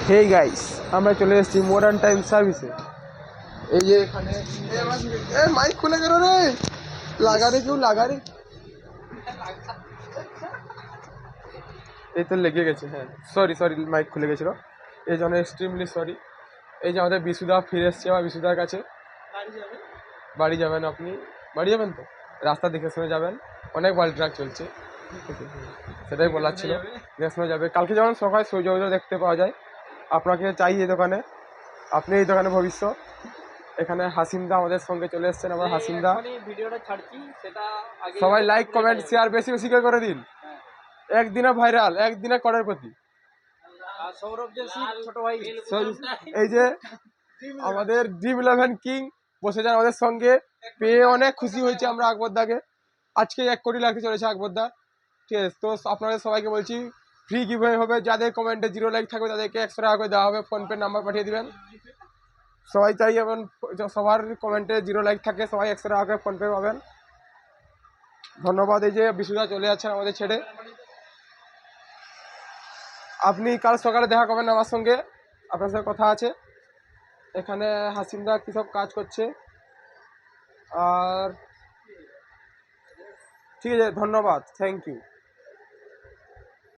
Hey guys, আমরা চলে এসেছি মডার্ন টাইম সার্ভিসে। এই যে এখানে মাইক খুলে গেল রে, লাগা রে, কেউ লাগা রে। এই তো লেগে গেছে। হ্যাঁ, সরি সরি, মাইক খুলে গেছিল, এই জন্য এক্সট্রিমলি সরি। এই যে আমাদের বিশুদা ফিরে এসছে আমার বিশুদার কাছে। বাড়ি যাবেন আপনি? বাড়ি যাবেন তো রাস্তা দেখে শুনে যাবেন, অনেক বাড়ি ট্রাক চলছে, সেটাই বলার ছিল। দেখে শুনে যাবে, কালকে যেমন সকালে সূর্য উদয় দেখতে পাওয়া যায়। আপনাকে চাই এই দোকানে, আপনি এই দোকানে ভবিষ্যৎ। এখানে হাসিমদা আমাদের সঙ্গে চলে এসেছেন। আমরা হাসিমদা ভিডিওটা ছাড়ছি, সেটা আগে সবাই লাইক কমেন্ট শেয়ার বেশি বেশি করে দিন। একদিনে ভাইরাল, একদিনে করোড়পতি। সৌরভ জোশী ছোট ভাই, এই যে আমাদের ড্রিম11 কিং বসে যান আমাদের সঙ্গে, পেয়ে অনেক খুশি হয়েছে আমরা আকবরদাকে। আজকে 1 কোটি লাগতে চলেছে আকবরদা, ঠিক আছে? তো আপনাদের সবাইকে বলছি, ফ্রি গিভওয়ে হবে। যাদের কমেন্টে 0 লাইক থাকবে তাদেরকে 100 টাকা করে দেওয়া হবে। ফোনপে নাম্বার পাঠিয়ে দিবেন। সবাই চাই এবং সবার কমেন্টে 0 লাইক থাকে, সবাই 100 টাকা করে ফোনপে পাবেন। ধন্যবাদ। এই যে বিশুদা চলে যাচ্ছেন আমাদের ছেড়ে। আপনি কাল সকালে দেখা করবেন আমার সঙ্গে, আপনার সাথে কথা আছে। এখানে হাসিমদা কী সব কাজ করছে। আর ঠিক আছে, ধন্যবাদ, থ্যাংক ইউ।